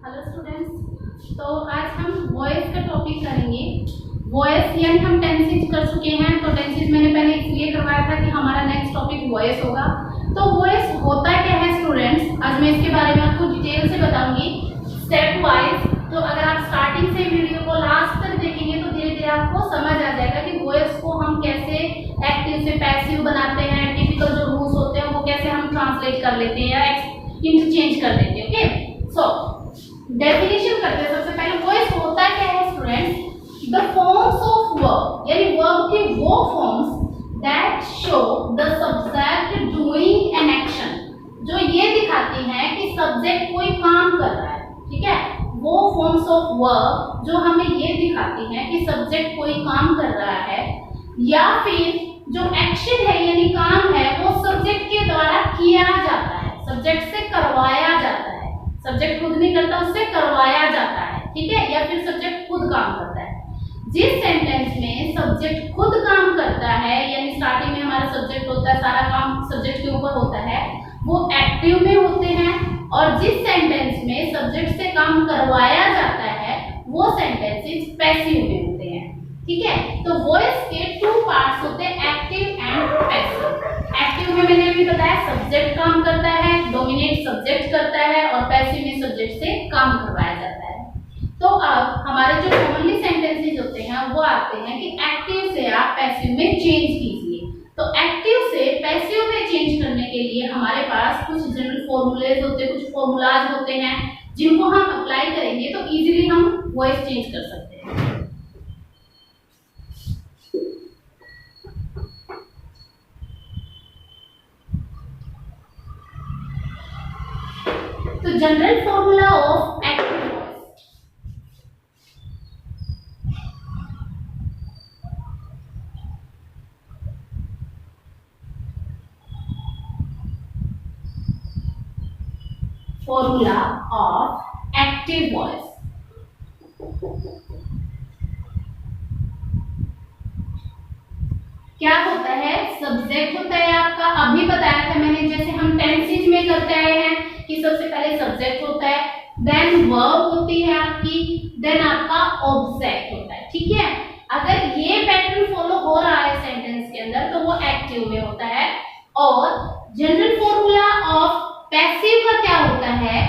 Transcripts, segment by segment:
Hello students, तो आज हम वॉइस का टॉपिक करेंगे। वॉइस यानी हम टेंसेज कर चुके हैं, तो टेंसेज मैंने पहले इसलिए करवाया था कि हमारा नेक्स्ट टॉपिक वॉइस होगा। तो वॉइस होता क्या है स्टूडेंट्स, आज मैं इसके बारे में आपको डिटेल से बताऊंगी स्टेप वाइज। तो अगर आप स्टार्टिंग से वीडियो को लास्ट तक देखेंगे तो धीरे धीरे आपको समझ आ जाएगा कि वॉइस को हम कैसे एक्टिव से पैसिव बनाते हैं, टिपिकल जो रूल्स होते हैं वो कैसे हम ट्रांसलेट कर लेते हैं या इंटरचेंज कर लेते हैं। ओके, सो डेफिनेशन करते हैं। सबसे पहले वॉइस होता क्या है students, the forms of verb यानी वर्ब के वो forms that show the subject doing an action, जो ये दिखाती हैं कि सब्जेक्ट कोई काम कर रहा है। ठीक है, वो फॉर्म्स ऑफ वर्ब जो हमें ये दिखाती हैं कि सब्जेक्ट कोई काम कर रहा है या फिर जो एक्शन है यानी काम है वो सब्जेक्ट के द्वारा किया जाता है, सब्जेक्ट से करवाया जाता है। सब्जेक्ट खुद नहीं करता, उससे करवाया जाता है। ठीक है, या फिर सब्जेक्ट खुद काम करता है। जिस सेंटेंस में सब्जेक्ट खुद काम करता है यानी स्टार्टिंग में हमारा सब्जेक्ट होता है, सारा काम सब्जेक्ट के ऊपर होता है, वो एक्टिव में होते हैं। और जिस सेंटेंस में सब्जेक्ट से काम करवाया जाता है वो सेंटेंसेस पैसिव में होते हैं। ठीक है, तो वॉइस के टू पार्ट्स होते हैं, एक्टिव एंड पैसिव। एक्टिव में मैंने अभी बताया सब्जेक्ट काम करता है, डोमिनेट सब्जेक्ट करता है, और पैसिव में सब्जेक्ट से काम करवाया जाता है। तो अब हमारे जो कॉमनली सेंटेंसेस होते हैं वो आते हैं कि एक्टिव से आप पैसिव में चेंज कीजिए। तो एक्टिव से पैसिव में चेंज करने के लिए हमारे पास कुछ जनरल फॉर्मूलेज होते हैं, कुछ फॉर्मूलाज होते हैं जिनको हम अप्लाई करेंगे तो इजीली हम वॉइस चेंज कर सकते हैं। तो general formula of active voice, formula of active voice. क्या होता है, सब्जेक्ट होता है आपका, अभी बताया था मैंने, जैसे हम टेंसेज में करते आए हैं कि सबसे पहले सब्जेक्ट होता है, देन वर्ब होती है आपकी, देन आपका ऑब्जेक्ट होता है। ठीक है, अगर ये पैटर्न फॉलो हो रहा है सेंटेंस के अंदर तो वो एक्टिव में होता है। और जनरल फॉर्मूला ऑफ पैसिव का क्या होता है,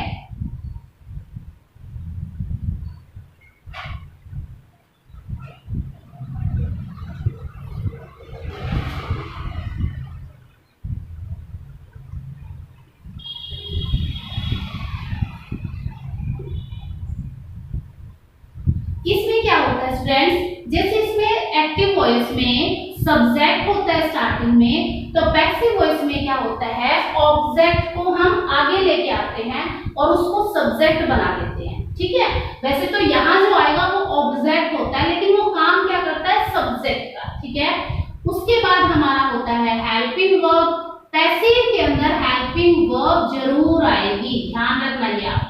इसमें क्या होता है स्टूडेंट्स, जैसे इसमें एक्टिव वॉइस में सब्जेक्ट होता है स्टार्टिंग में, तो पैसिव वॉइस में क्या होता है, ऑब्जेक्ट को हम आगे लेके आते हैं और उसको सब्जेक्ट बना देते हैं। ठीक है, वैसे तो यहाँ जो आएगा वो ऑब्जेक्ट होता है लेकिन वो काम क्या करता है, सब्जेक्ट का। ठीक है, उसके बाद हमारा होता है हेल्पिंग वर्ब। पैसिव के अंदर हेल्पिंग वर्ब जरूर आएगी, ध्यान रखना ये आप।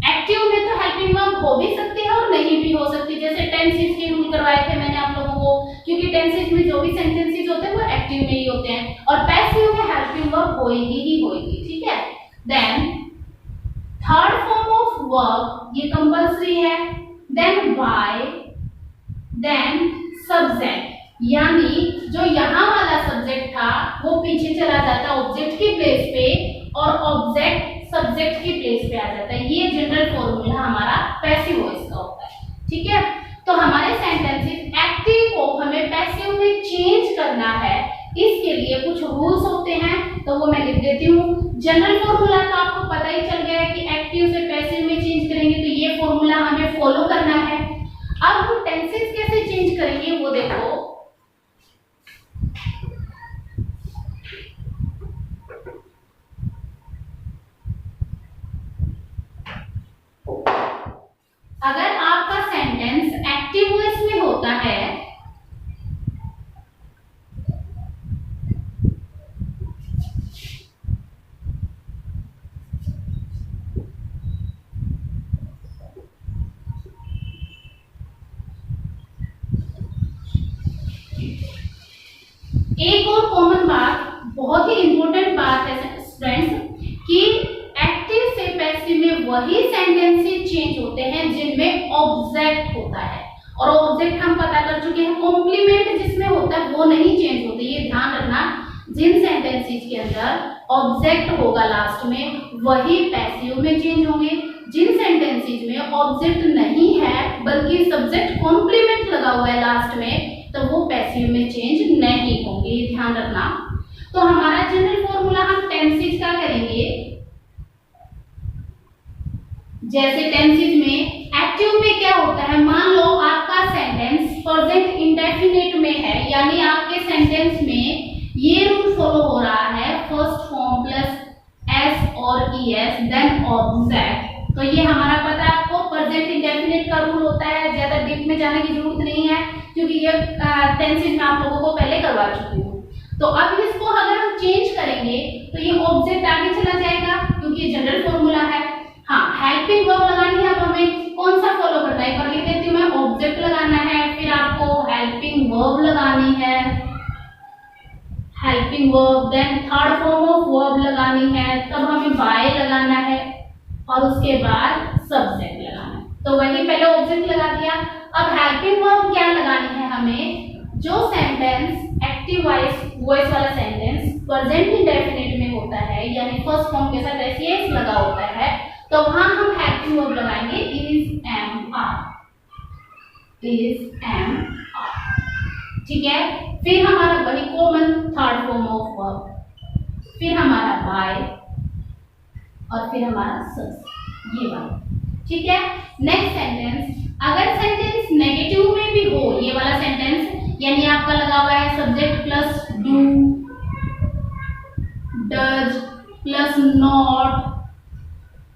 एक्टिव में तो हेल्पिंग वर्ब हो भी सकती है और नहीं भी हो सकती, जैसे टेंसेज के रूल करवाए थे मैंने आप लोगों को, क्योंकि टेंसेज में जो भी सेंटेंसेस होते हैं वो एक्टिव में ही होते हैं, और पैसिव में हेल्पिंग वर्ब होएगी ही होएगी। ठीक है, then third form of verb ये कंपल्सरी है, देन बाय, देन सब्जेक्ट, यानी जो यहाँ वाला सब्जेक्ट था वो पीछे चला जाता है ऑब्जेक्ट की प्लेस पे, और ऑब्जेक्ट सब्जेक्ट की प्लेस पे आ जाता है। ये जनरल फॉर्मूला हमारा पैसिव वॉइस का होता है। ठीक है, तो हमारे सेंटेंसेस एक्टिव को हमें पैसिव में चेंज करना है, इसके लिए कुछ रूल्स होते हैं, तो वो मैं लिख देती हूँ। जनरल फॉर्मूला का आपको पता ही चल गया है कि एक्टिव से पैसिव में चेंज करेंगे तो ये फॉर्मूला हमें फॉलो करना है। अब हम टेंसेस कैसे चेंज करेंगे वो देखो। अगर आपका सेंटेंस एक्टिव वॉइस में होता है एक और कॉमन बात, बहुत ही इंपॉर्टेंट बात है स्टूडेंट्स, कि एक्टिव से पैसिव में वही सेंटेंसेस चेंज होते हैं जिनमें ऑब्जेक्ट होता है, और ऑब्जेक्ट हम पता कर चुके हैं कॉम्प्लीमेंट जिसमें होता है वो नहीं चेंज होते। ये ध्यान रखना, जिन सेंटेंसेस के अंदर ऑब्जेक्ट होगा लास्ट में वही पैसिव में चेंज होंगे, जिन सेंटेंसेस में ऑब्जेक्ट नहीं है बल्कि सब्जेक्ट कॉम्प्लीमेंट लगा हुआ है लास्ट में तो वो पैसिव में चेंज नहीं होंगे, ये ध्यान रखना। तो हमारा जनरल फॉर्मूला हम टेंसेस का करेंगे। जैसे टेंसेस में एक्टिव में क्या होता है, मान लो आपका सेंटेंस प्रेजेंट इंडेफिनिट में है, यानी आपके सेंटेंस में ये रूल फॉलो हो रहा है फर्स्ट फॉर्म प्लस एस और ईएस देन ऑब्जेक्ट। तो ये हमारा पता है आपको, प्रेजेंट इंडेफिनिट का रूल होता है, ज्यादा डीप में जाने की जरूरत नहीं है क्योंकि ये टेंसेस में आप लोगों को पहले करवा चुकी हूँ। तो अब इसको अगर हम चेंज करेंगे तो ये ऑब्जेक्ट आगे चला जाएगा क्योंकि ये जनरल फॉर्मूला है। हाँ, हेल्पिंग वर्ब लगानी है, अब हमें कौन सा फॉलो करना है, पर लिख देती हूँ मैं, ऑब्जेक्ट लगाना है, फिर आपको हेल्पिंग वर्ब लगानी है, helping verb, then third form of verb लगानी है, तब हमें बाय लगाना है और उसके बाद सब्जेक्ट लगाना है। तो वही पहले ऑब्जेक्ट लगा दिया। अब हेल्पिंग वर्ब क्या लगानी है हमें, जो सेंटेंस एक्टिव वॉइस वाला सेंटेंस प्रेजेंट इंडेफिनिट में होता है यानी फर्स्ट फॉर्म के साथ एस लगा होता है तो वहां हम हेल्पिंग वर्ब लगाएंगे इज एम आर, ठीक है। फिर हमारा वही common third form of verb, फिर हमारा बाय और फिर हमारा सब्जेक्ट, ये वाला, ठीक है। नेक्स्ट सेंटेंस, अगर सेंटेंस नेगेटिव में भी हो, ये वाला सेंटेंस यानी आपका लगा हुआ है subject plus do, does plus not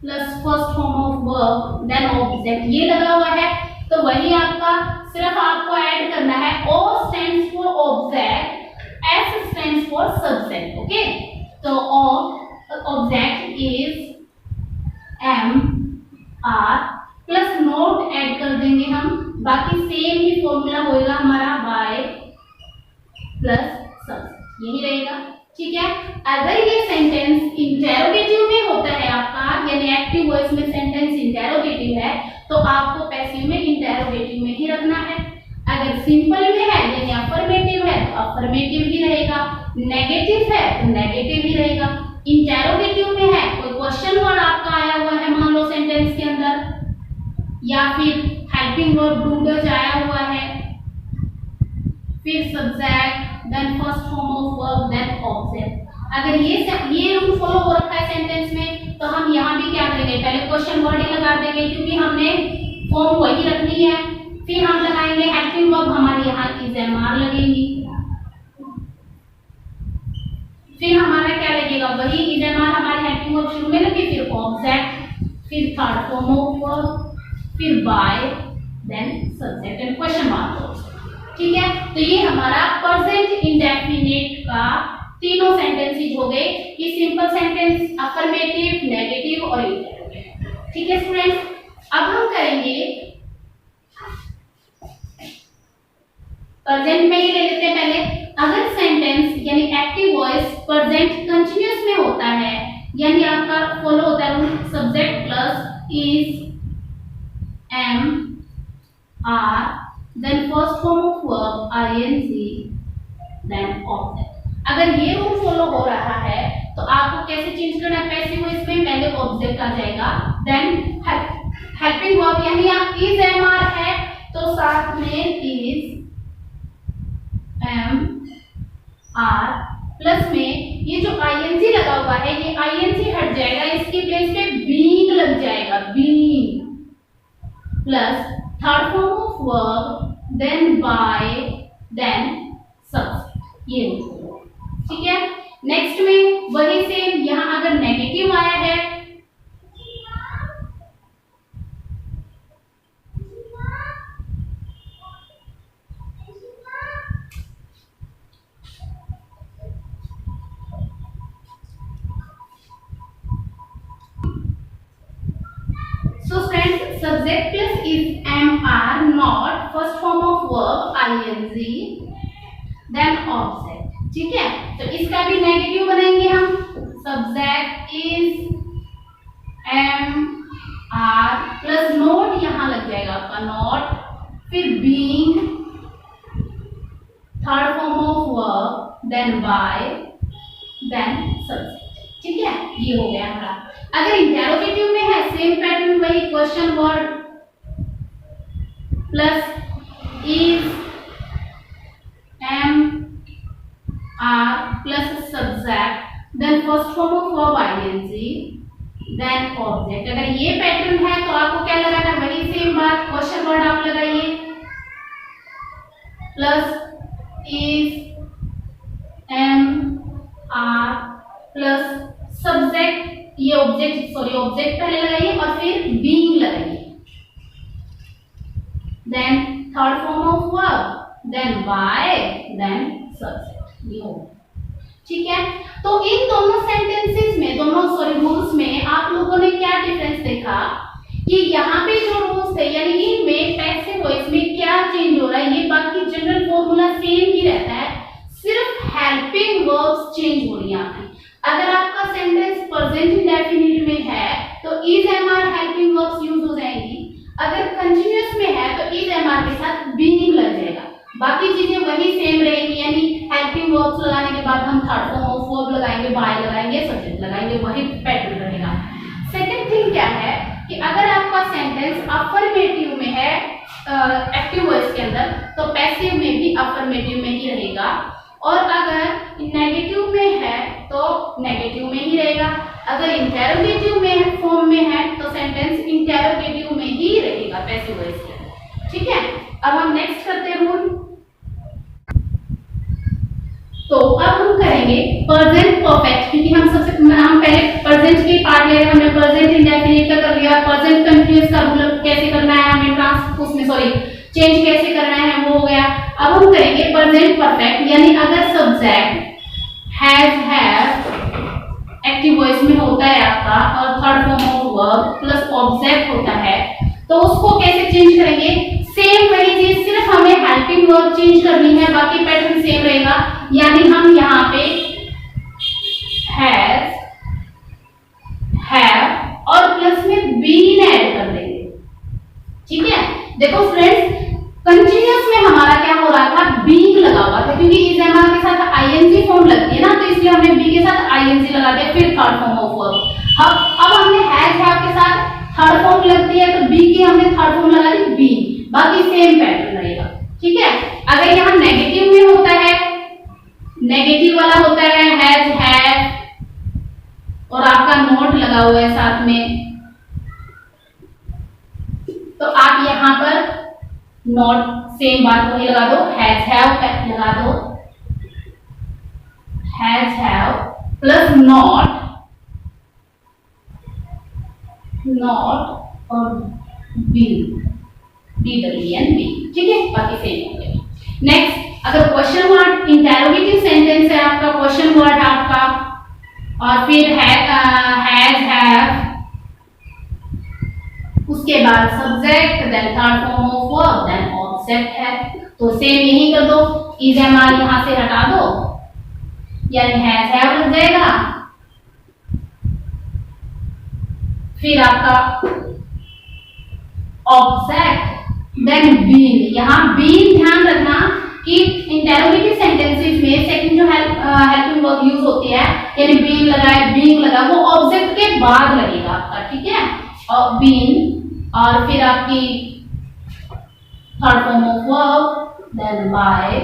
plus first form of verb then object, ये लगा हुआ है, तो वही आपका सिर्फ आपको ऐड करना है O stands for object, S stands for subject, okay. तो object is M R plus not add कर देंगे हम, बाकी सेम ही फॉर्मूला होएगा हमारा बाय प्लस सब्जेक्ट, यही रहेगा, ठीक है। अगर ये सेंटेंस इंटेरोगेटिव में होता है आपका, यानी एक्टिव वॉइस में सेंटेंस इंटेरोगेटिव है तो आपको पैसिव में इंटेरोगेटिव में ही रखना है। अगर सिंपल में है यानी अफर्मेटिव है तो अफर्मेटिव ही रहेगा, नेगेटिव है तो नेगेटिव ही रहेगा। इंटेरोगेटिव में है, कोई क्वेश्चन वर्ड आपका आया हुआ है मान लो सेंटेंस के अंदर, या फिर हेल्पिंग वर्ब डू डज आया हुआ है, फिर subject then first form of verb then object, अगर ये रूल फॉलो हो रखा है सेंटेंस में तो हम यहाँ भी क्या करेंगे, पहले क्वेश्चन वर्ड ही लगा देंगे क्योंकि हमने फॉर्म वही रखनी है, फिर हम लगाएंगे हेल्पिंग वर्ब, हमारी यहाँ इज एम आर लगेगी, फिर हमारा क्या लगेगा, वही इज एम आर हमारी हेल्पिंग वर्ब शुरू में लगे, फिर ऑब्जेक्ट, फिर थर्ड फॉर्म ऑफ वर्ब, फिर by then subject and question mark, ठीक है। तो ये हमारा प्रेजेंट इंडेफिनिट का तीनों सेंटेंसेस हो गए, ये सिंपल सेंटेंस, अफर्मेटिव, नेगेटिव और इंटेरोगेटिव, ठीक है स्टूडेंट्स। अब हम करेंगे प्रेजेंट में ही ले लेते हैं पहले। अगर सेंटेंस यानी एक्टिव वॉइस प्रेजेंट कंटिन्यूअस में होता है, यानी आपका फॉलो होता है rule subject plus is M are then first form of verb ING then object, अगर ये रूल फॉलो हो रहा है तो आपको कैसे चेंज करना है, पैसिव वॉइस में पहले ऑब्जेक्ट आ जाएगा, देन हेल्पिंग वर्ब यानी आप इज एम आर है तो साथ में इज एम आर प्लस में ये जो आईएनजी लगा हुआ है ये आईएनजी हट जाएगा, इसकी प्लेस पे बीइंग लग जाएगा, being plus third form of verb then by then subject, ये ठीक है। नेक्स्ट में वही सेम, यहां अगर नेगेटिव आया है subject plus is am are not first form of verb ing then object, ठीक है। तो इसका भी नेगेटिव बनाएंगे हम, subject is am are plus not यहाँ लग जाएगा आपका नॉट, फिर being third form of verb, then by, then subject. ठीक है, ये हो गया हमारा। अगर इंटेरोगेटिव में है सेम पैटर्न, वही question word plus is, M, are plus subject, then first form of verb ING, then object. अगर ये पैटर्न है तो आपको क्या लगाना, वही सेम बात, क्वेश्चन वर्ड आप लगाइए plus is, M, are plus subject, ये ऑब्जेक्ट ऑब्जेक्ट पहले लगाइए और फिर बीइंग लगाइए, then third form of verb, then by, then subject. ये हो, ठीक है। तो इन दोनों सेंटेंसेस में, रूल्स में आप लोगों ने क्या डिफरेंस देखा कि यहाँ पे जो रूल्स थे यानी इनमें पैसिव वॉइस में क्या चेंज हो रहा है, ये बाकी जनरल फॉर्मूला सेम ही रहता है, सिर्फ हेल्पिंग वर्ब्स चेंज हो रही है। अगर आपका सेंटेंस प्रेजेंट इंडेफिनिट में है तो is, M, are helping verbs use हो जाएंगी। अगर कंटिन्यूअस में है तो इज, एम, आर के साथ बीइंग लग जाएगा, बाकी चीजें वही सेम रहेगी, यानी हेल्पिंग वर्ब्स लगाने के बाद हम थर्ड फॉर्म ऑफ वर्ब लगाएंगे, बाय लगाएंगे, सब्जेक्ट लगाएंगे, वही पैटर्न रहेगा। सेकंड थिंग क्या है कि अगर आपका सेंटेंस अफर्मेटिव में है एक्टिव वॉइस के अंदर, तो पैसिव में भी अफर्मेटिव में ही रहेगा, और अगर नेगेटिव में है तो नेगेटिव में ही रहेगा। अगर इंटेरोगेटिव में फॉर्म में है तो सेंटेंस इंटेरोगेटिव में ही रहेगा पैसिव वॉइस के अंदर। ठीक है, अब हम नेक्स्ट करते हैं रूल। तो अब हम करेंगे प्रेजेंट परफेक्ट, क्योंकि हम पहले प्रेजेंट के पार्ट ले रहे हैं, हमने प्रेजेंट इंडेफिनिट का कर लिया, प्रेजेंट कंटीन्यूअस का रूल कैसे करना है, हमें चेंज कैसे करना है वो हो गया। अब हम करेंगे प्रेजेंट परफेक्ट, यानी अगर सब्जेक्ट हैव एक्टिव वॉइस में होता है आपका और third form of verb plus object होता है, तो उसको कैसे चेंज करेंगे, सेम वही चीज, सिर्फ हमें हेल्पिंग वर्ब चेंज करनी है, बाकी पैटर्न सेम रहेगा। यानी हम यहाँ पे हैज, हैव और प्लस में बीन ऐड कर देंगे। ठीक है, देखो फ्रेंड्स, कंटिन्यूअस में हमारा क्या हो रहा था, बीइंग लगा हुआ था, क्योंकि इज, एम, आर के साथ आईएनजी फॉर्म लगती है ना, तो इसलिए हमने बी के साथ आईएनजी लगा दिया, फिर थर्ड फॉर्म ऑफ वर्ब। अब हमने हैज, हैव के साथ थर्ड फॉर्म लगती है तो बी की हमने थर्ड फॉर्म लगा दी बी, बाकी सेम पैटर्न रहेगा। ठीक है, अगर यहाँ नेगेटिव में होता है, नेगेटिव वाला होता है हैज, हैव और आपका नोट लगा हुआ है साथ में, तो आप यहाँ पर नोट सेम बात वही लगा दो, हैज, हैव लगा दो, has, have plus not, not और विल, BWN बी। ठीक है, बाकी सेम हो गया। नेक्स्ट, अगर क्वेश्चन वर्ड इंटेरोगेटिव सेंटेंस है आपका, क्वेश्चन वर्ड आपका और फिर हैज, हैव, उसके बाद subject, then third form of verb, then object है, तो सेम यही कर दो, इज, एम, आर यहां से हटा दो, यानी हैज, हैव लग जाएगा, फिर आपका ऑब्जेक्ट, देन बीन। यहाँ बीन ध्यान रखना कि इंटेरोगेटिव सेंटेंसेस में सेकंड जो हेल्पिंग वर्ब यूज होती है, यानी बीन लगाए, बीइंग लगा, वो ऑब्जेक्ट के बाद लगेगा आपका। ठीक है, और बीन और फिर आपकी third form of verb, then by,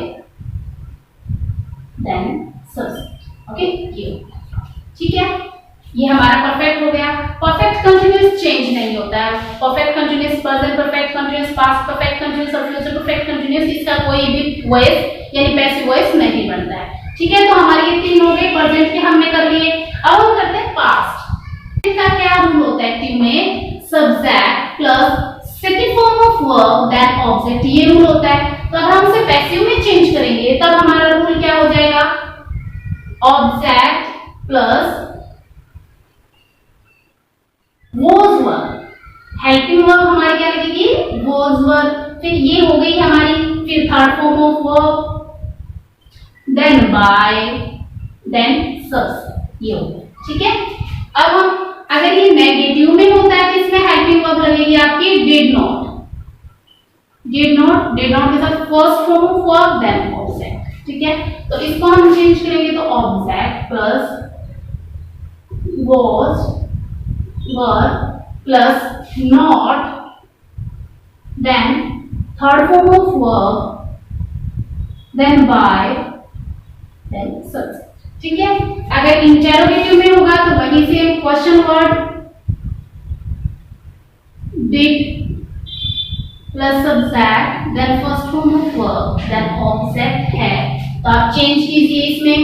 then subject. Okay, ये ठीक है, ये हमारा परफेक्ट हो गया। परफेक्ट कंटीन्यूअस चेंज नहीं होता है, perfect continuous, present perfect continuous, past perfect continuous और फ्यूचर परफेक्ट कंटीन्यूअस, इसका कोई भी वॉइस यानी पैसिव वॉइस नहीं बनता है। ठीक है, तो हमारे ये तीन हो गए, प्रेजेंट के हमने कर लिए। अब हम करते हैं पास्ट। इसका क्या रूल होता है एक्टिव में, subject plus second form of verb then object, ये रूल होता है। तो अगर हम इसे पैसिव में चेंज करेंगे तब हमारा रूल क्या हो जाएगा, object plus was verb, helping verb हमारी क्या लगेगी, वॉज वर्ब, फिर ये हो गई हमारी, फिर third form of verb, then by, then subject, ये हो गया। ठीक है, अब हम अगर ये नेगेटिव में होता है तो इसमें हेल्पिंग वर्ब लगेगी आपकी डिड नॉट के साथ first form of verb then object. ठीक है, तो इसको हम चेंज करेंगे तो object plus was were plus not then third form of verb then by then subject। ठीक है, अगर इंटेरोगेटिव में होगा तो वहीं से question word did plus subject then first form of verb then object है, तो आप चेंज कीजिए। इसमें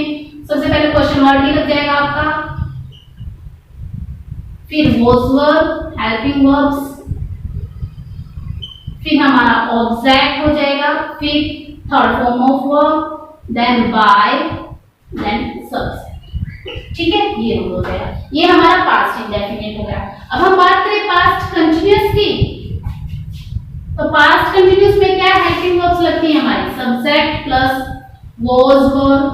सबसे पहले क्वेश्चन वर्ड ही लग जाएगा आपका, फिर was वर्ब हेल्पिंग वर्ब्स, फिर हमारा ऑब्जेक्ट हो जाएगा, फिर third form of verb then by then subject. ठीक है, ये रूल हो जाएगा। ये हमारा पास्ट इंडेफिनिट हो गया। अब हम बात करें पास्ट कंटिन्यूअस की, तो पास्ट कंटिन्यूअस में क्या हेल्पिंग वर्ब्स लगती है हमारी, subject plus was verb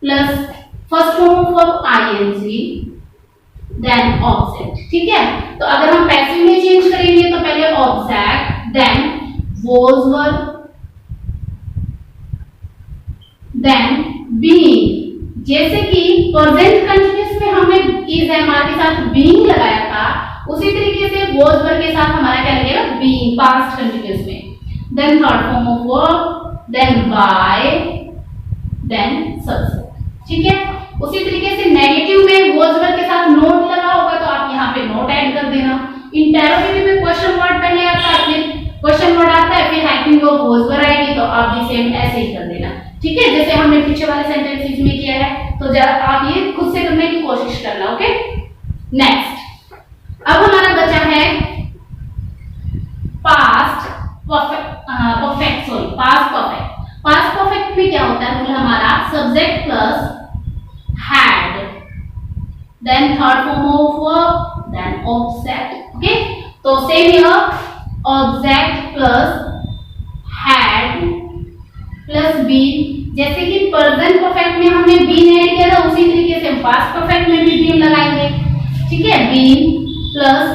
plus first form of verb ing then object. ठीक है, तो अगर हम पैसिव में चेंज करेंगे तो पहले object then was verb then being, जैसे कि प्रेजेंट कंटिन्यूअस में हमने is MR के साथ being लगाया था, उसी तरीके से was वर्ब के साथ हमारा क्या लगेगा, being पास्ट कंटिन्यूअस में, then third form of verb then by then subject. ठीक है, उसी तरीके से नेगेटिव में was वर्ब के साथ नोट लगा होगा तो आप यहाँ पे नोट ऐड कर देना। इंटेरोगेटिव में क्वेश्चन वर्ड पहले आता है, फिर क्वेश्चन वर्ड आता है, फिर हेल्पिंग वर्ब was वर्ब आएगी, तो आप भी सेम ऐसे ही कर देना। ठीक है, जैसे हमने पीछे वाले सेंटेंसेस में किया है, तो जरा आप ये खुद से करने की कोशिश करना। ओके, नेक्स्ट अब हमारा बचा है past perfect sorry past perfect. Past perfect में क्या होता है रूल हमारा, subject plus had then third form of verb then object। Okay, तो same here object plus had plus been, जैसे कि प्रेजेंट परफेक्ट में हमने been ऐड किया था, उसी तरीके से हम पास्ट परफेक्ट में भी been लगाएंगे। ठीक है, been plus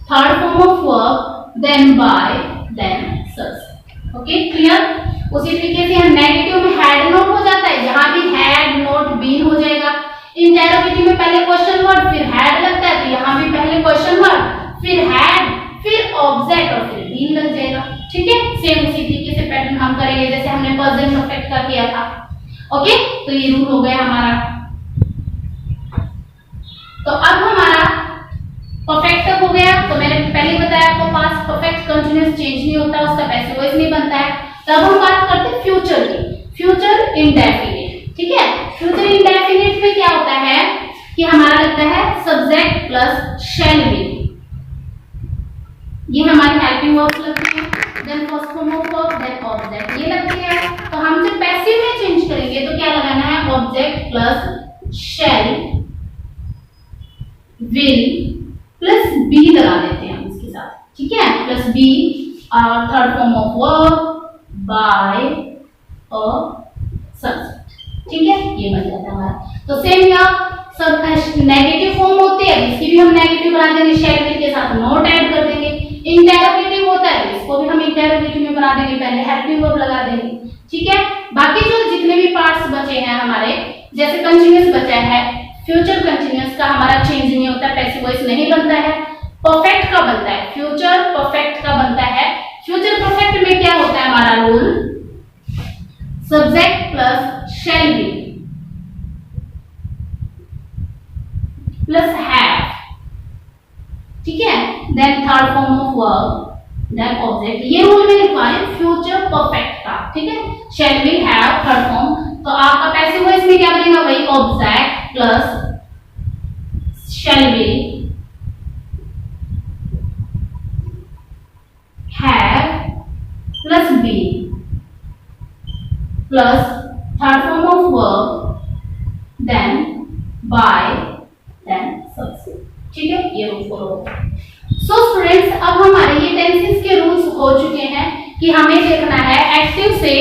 third form of verb then by then subject. Okay, clear. उसी तरीके से हम नेगेटिव में हैड नोट हो जाता है, यहाँ भी हैड नोट बीन हो जाएगा। इंटेरोगेटिव में पहले क्वेश्चन वर्ड फिर हैड लगता है, तो यहाँ भी पहले क्वेश्चन वर्ड फिर हैड फिर ऑब्जेक्ट और फिर बीन लग जाएगा। ठीक है, सेम उसी तरीके से पैटर्न हम करेंगे जैसे हमने प्रेजेंट परफेक्ट का किया था। ओके, तो ये रूल हो गया हमारा। तो अब हमारा परफेक्ट तक हो गया, तो मैंने पहले बताया आपको पास्ट परफेक्ट कंटीन्यूअस चेंज नहीं होता, उसका पैसिव वॉइस नहीं बनता है। तब हम बात करते हैं फ्यूचर की, फ्यूचर इंडेफिनिट। ठीक है, फ्यूचर इंडेफिनिट में क्या होता है कि हमारा लगता है सब्जेक्ट प्लस शैल बी, ये हमारी हेल्पिंग वर्ब्स लगती है, then first form of verb then object ये लगती है। तो हम जब पैसिव में चेंज करेंगे तो क्या लगाना है, object plus shall will plus be लगा देते हैं हम इसके साथ। ठीक है, प्लस बी और third form of verb by और सब्जेक्ट। ठीक है, ये बन जाता है हमारा। तो सेम यहाँ सब नेगेटिव फॉर्म होते हैं, इसकी भी हम नेगेटिव बना देंगे, शैल विल के साथ नोट ऐड कर देंगे। इंटेरोगेटिव होता है, इसको भी हम इंटेरोगेटिव में बना देंगे, पहले हेल्पिंग वर्ब लगा देंगे। ठीक है, बाकी जो जितने भी पार्ट्स बचे हैं हमारे, जैसे कंटीन्यूअस बचा है, फ्यूचर कंटीन्यूअस का हमारा चेंज नहीं होता, पैसिव वॉइस नहीं बनता है, परफेक्ट का बनता है, फ्यूचर परफेक्ट का बनता है। फ्यूचर परफेक्ट में क्या होता है हमारा rule, subject plus shall be plus have. ठीक है, then third form of verb then object, ये रूल में लिखवा है फ्यूचर परफेक्ट का। ठीक है, shall be have third form, तो आपका पैसिव वॉइस में क्या बनेगा, वही object plus shall be have plus be plus third form of verb then by then subject. ठीक है, ये रूल फॉलो होगा। सो स्टूडेंट्स, अब हमारे ये टेंसेस के रूल्स हो चुके हैं कि हमें देखना है एक्टिव से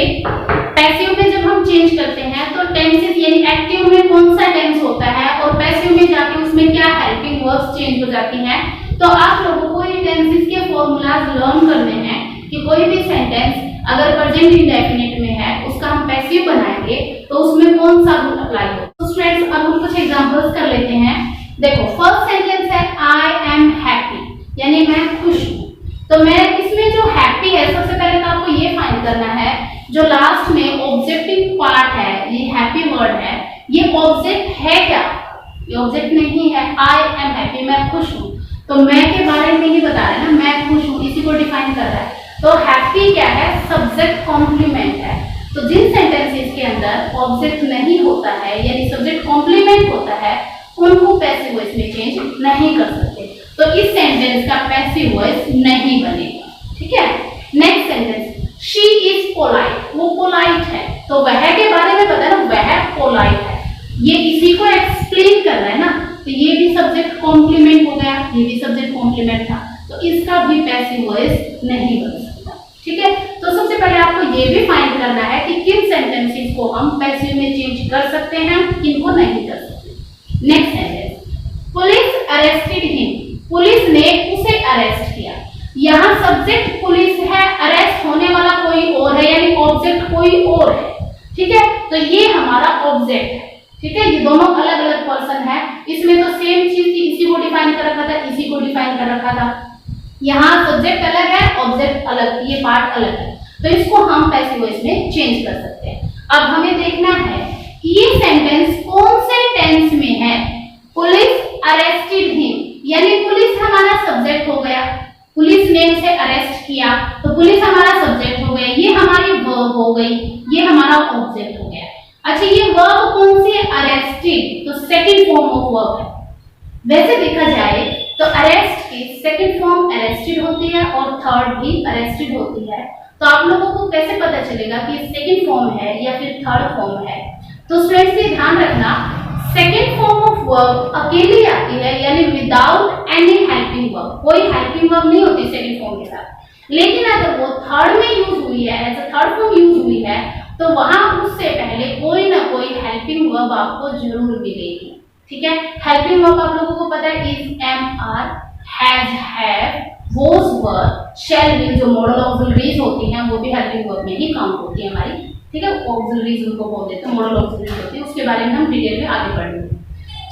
पैसिव में जब हम चेंज करते हैं तो टेंसेस यानी यानी एक्टिव में कौन सा टेंस होता है और पैसिव में जाके उसमें क्या हेल्पिंग वर्ब्स चेंज हो जाती हैं। तो आप लोगों को ये टेंसेस के फॉर्मूलाज लर्न करने हैं कि कोई भी सेंटेंस अगर प्रेजेंट इंडेफिनिट में है उसका हम पैसिव बनाएंगे तो उसमें कौन सा रूल अप्लाई हो। तो स्टूडेंट्स अब हम कुछ एग्जांपल्स कर लेते हैं। देखो फर्स्ट सेंटेंस है आई एम हैप्पी यानी मैं खुश हूँ। तो मैं इसमें जो हैप्पी है सबसे पहले तो आपको ये फाइंड करना है जो लास्ट में ऑब्जेक्टिव पार्ट है, ये हैप्पी वर्ड है, ये ऑब्जेक्ट है क्या? ये ऑब्जेक्ट नहीं है। आई एम हैप्पी मैं खुश हूँ, तो मैं के बारे में ही बता रहा है ना, मैं खुश हूँ, इसी को डिफाइन कर रहा है। तो हैप्पी क्या है? सब्जेक्ट कॉम्प्लीमेंट है। तो जिन सेंटेंसेस के अंदर ऑब्जेक्ट नहीं होता है यानी सब्जेक्ट कॉम्प्लीमेंट होता है उनको पैसिव वॉइस में चेंज नहीं कर सकते। तो इस सेंटेंस का पैसिव वॉइस नहीं बनेगा। ठीक है। Next sentence she is polite, वो पोलाइट है, तो वह के बारे में पता है ना, वह पोलाइट है, ये इसी को एक्सप्लेन कर रहा है ना, तो ये भी सब्जेक्ट कॉम्प्लीमेंट हो गया, ये भी सब्जेक्ट कॉम्प्लीमेंट था, तो इसका भी पैसिव वॉइस नहीं बन सकता। ठीक है। तो सबसे पहले आपको ये भी फाइंड करना है कि किन सेंटेंसेस को हम पैसिव में चेंज कर सकते हैं, किनको नहीं कर सकते। Next sentence police arrested him, police ने उसे अरेस्ट किया। यहाँ सब्जेक्ट पुलिस है, अरेस्ट होने वाला कोई और है यानी ऑब्जेक्ट कोई और है। ठीक है। तो ये हमारा ऑब्जेक्ट है। ठीक है। ये दोनों अलग अलग पर्सन है। इसमें तो सेम चीज थी, इसी को डिफाइन कर रखा था, इसी को डिफाइन कर रखा था। यहाँ सब्जेक्ट अलग है, ऑब्जेक्ट अलग, ये पार्ट अलग है, तो इसको हम पैसिव वॉइस में चेंज कर सकते हैं। अब हमें देखना है कि ये सेंटेंस कौन से टेंस में है। पुलिस अरेस्टेड हिम यानी पुलिस हमारा सब्जेक्ट हो गया, पुलिस ने उसे अरेस्ट किया, तो पुलिस हमारा सब्जेक्ट हो गया, ये हमारी वर्ब हो गई, ये हमारा ऑब्जेक्ट हो गया। अच्छा ये वर्ब कौन सी है? अरेस्टेड, तो सेकंड फॉर्म ऑफ वर्ब है। वैसे देखा जाए तो अरेस्ट की सेकंड फॉर्म अरेस्टेड होती है और थर्ड भी अरेस्टेड होती है। तो आप लोगों को कैसे पता चलेगा कि सेकंड फॉर्म है या फिर थर्ड फॉर्म है? तो स्टूडेंट्स ये ध्यान रखना, सेकेंड फॉर्म ऑफ वर्ब अकेली आती है यानी विदाउट एनी हेल्पिंग वर्ब, कोई हेल्पिंग वर्ब नहीं होती सेकेंड फॉर्म के साथ। लेकिन अगर वो थर्ड में यूज हुई है, as a third form use हुई है, तो वहां उससे पहले कोई ना कोई हेल्पिंग वर्ब आपको जरूर मिलेगी। ठीक है। हेल्पिंग वर्ब आप लोगों को पता है is, M, are, has, have, was, were, shall, will, जो मॉडल ऑक्सिलरीज होती हैं वो भी हेल्पिंग वर्ब में ही काउंट होती है हमारी। ठीक है। ऑक्सिलरीज उनको बोल देते हैं, मॉडल ऑक्सिलरीज होती है, उसके बारे में हम डिटेल में आगे पढ़ेंगे।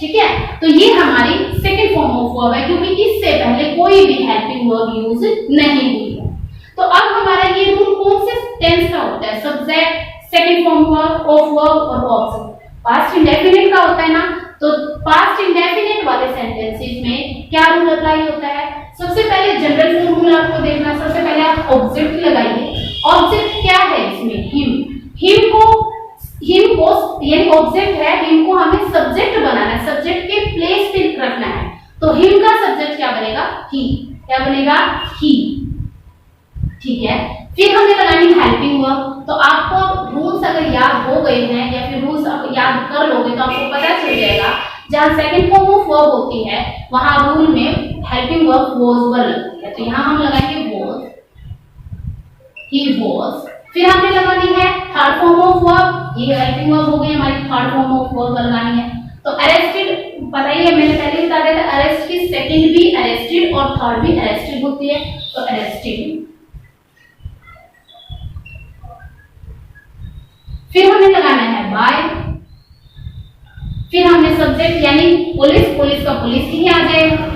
ठीक है। तो ये हमारी सेकंड फॉर्म ऑफ वर्ब है क्योंकि इससे पहले कोई भी हेल्पिंग वर्ब यूज नहीं हुई है। तो अब हमारा ये रूल कौन से टेंस का होता है? Subject, second form of verb और ऑब्जेक्ट। पास्ट इंडेफिनिट का होता है ना, तो पास्ट इंडेफिनिट वाले सेंटेंसेस में क्या रूल अप्लाई होता है? सबसे पहले जनरल रूल आपको देखना, सबसे पहले आप ऑब्जेक्ट लगाइए। ऑब्जेक्ट क्या है इसमें? हिम। हिम को यानी ऑब्जेक्ट है, हिम को हमें सब्जेक्ट बनाना है, सब्जेक्ट के प्लेस पे रखना है। तो हिम का सब्जेक्ट क्या बनेगा? ही। क्या बनेगा? ही। ठीक है। फिर हमें लगानी हेल्पिंग वर्ब। तो आपको रूल्स अगर याद हो गए हैं या फिर रूल्स याद कर लोगे तो आपको पता चल जाएगा जहां सेकंड फॉर्म ऑफ वर्ब होती है वहां रूल में हेल्पिंग वर्ब वाज वर लगती है। तो यहां हम लगाएंगे वाज, ही वाज। फिर हमने लगानी है थर्ड फॉर्म ऑफ वर्ब, ये हेल्पिंग वर्ब हो गई हमारी, थर्ड फॉर्म ऑफ वर्ब लगानी है। तो अरेस्टेड पता ही है, मैंने पहले ही बता दिया था, अरेस्ट की सेकंड भी अरेस्टेड और थर्ड भी अरेस्टेड होती है, तो अरेस्टेड। फिर हमें लगाना है बाय। फिर हमने सब्जेक्ट यानी पुलिस, पुलिस का पुलिस ही आ जाएगा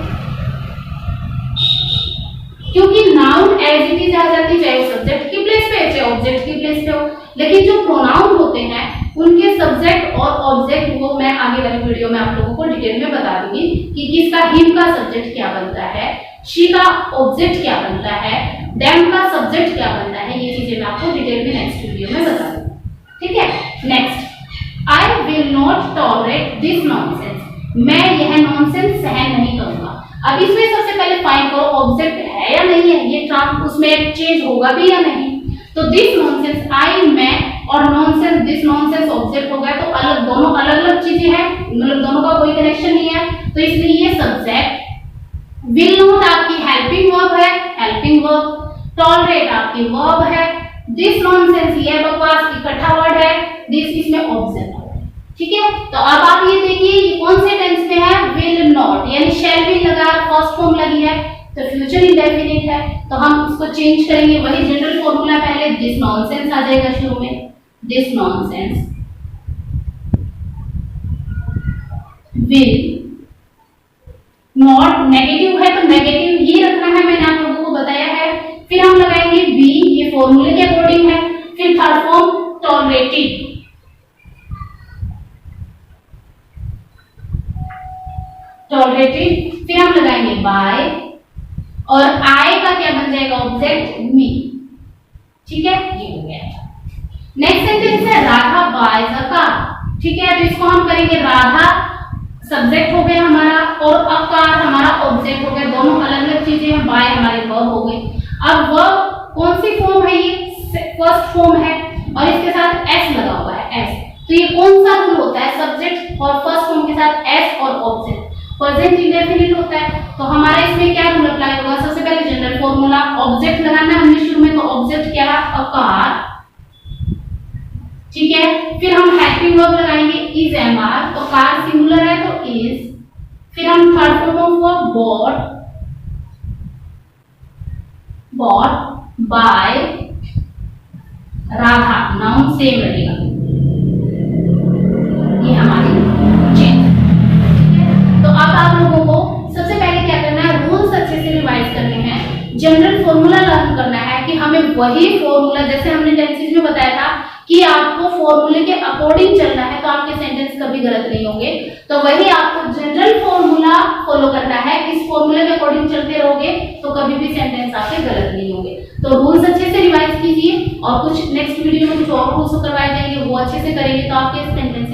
क्योंकि नाउन एज इट इज आ जाती, चाहे सब्जेक्ट की प्लेस पे चाहे ऑब्जेक्ट की प्लेस पे हो। लेकिन जो प्रोनाउन होते हैं उनके सब्जेक्ट और ऑब्जेक्ट वो मैं आगे वाली वीडियो में आप लोगों को डिटेल में बता दूंगी कि किसका, हिम का सब्जेक्ट क्या बनता है, शी का ऑब्जेक्ट क्या बनता है, देम का सब्जेक्ट क्या बनता है, ये चीजें मैं आपको डिटेल में नेक्स्ट वीडियो में बता दूंगी। ठीक है। Next, I will not tolerate this nonsense, मैं यह नॉनसेंस सहन नहीं करूंगा। अब इसमें सबसे पहले फाइंड करो ऑब्जेक्ट है या नहीं है, ये ट्रांस उसमें चेंज होगा भी या नहीं। तो दिस नॉनसेंस, आई, मैं, और नॉनसेंस, दिस नॉनसेंस ऑब्जेक्ट हो गया, तो अलग, दोनों अलग अलग चीजें हैं, मतलब दोनों का कोई कनेक्शन नहीं है, तो इसलिए ये सब्जेक्ट। विल नॉट आपकी हेल्पिंग वर्ब है, हेल्पिंग वर्ब, टॉलरेट आपकी वर्ब है, दिस नॉनसेंस ये बकवास इकट्ठा वर्ड है, दिस इसमें ऑब्जेक्ट है। ठीक है। तो अब आप ये देखिए ये कौन से टेंस में है, विल नॉट, यानी शैल विल लगा फर्स्ट फॉर्म लगी है तो फ्यूचर इंडेफिनिट है, तो हम उसको चेंज करेंगे, वही जनरल फॉर्मूला पहले दिस नॉनसेंस आ जाएगा शुरू में, this nonsense will not, negative है तो नेगेटिव ही रखना है, मैंने आप लोगों को बताया है। फिर हम लगाएंगे बी, ये फॉर्मूले के अकॉर्डिंग है। फिर थर्ड फॉर्म टॉलरेटेड, टॉलरेटेड, फिर हम लगाएंगे बाय और आई का क्या बन जाएगा ऑब्जेक्ट मी, ठीक है, ये हो गया। नेक्स्ट सेंटेंस है राधा बायज अ कार, ठीक है, तो इसको हम करेंगे राधा सब्जेक्ट हो गया हमारा और अ कार हमारा ऑब्जेक्ट हो गया, दोनों अलग अलग चीजें हैं, बाय हमारे वर्ब हो गए। अब वर्ब कौन सी फॉर्म है, ये फर्स्ट फॉर्म है और इसके साथ एस लगा हुआ है, एस, तो ये कौन सा रूल होता है, सब्जेक्ट और फर्स्ट फॉर्म के साथ एस और ऑब्जेक्ट प्रेजेंट इंडेफिनिट होता है, तो हमारा इसमें क्या रूल अप्लाई होगा, सबसे पहले जनरल फॉर्मूला ऑब्जेक्ट लगाना है हमने शुरू में, तो ऑब्जेक्ट क्या है, अ कार, ठीक है। फिर हम हेल्पिंग वर्ब लगाएंगे इज एम आर, तो कार सिंगुलर है तो इज। फिर हम third form of verb bought, bought by Radha, noun same रहेगा, ये हमारी चेंज, ठीक है। तो अब आप लोगों को सबसे पहले क्या करना है, रूल्स अच्छे से रिवाइज करने हैं, जनरल फॉर्मूला लर्न करना है कि हमें वही फॉर्मूला, जैसे हमने टेंसेस में बताया था कि आपको फॉर्मूले के अकॉर्डिंग चलना है तो आपके सेंटेंस कभी गलत नहीं होंगे, तो वही आपको जनरल फॉर्मूला फॉलो करना है, इस फॉर्मूले के अकॉर्डिंग चलते रहोगे तो कभी भी सेंटेंस आपके गलत नहीं होंगे। तो रूल्स अच्छे से रिवाइज कीजिए और कुछ नेक्स्ट वीडियो में कुछ और रूल्स करवाए जाएंगे वो अच्छे से करेंगे तो आपके सेंटेंस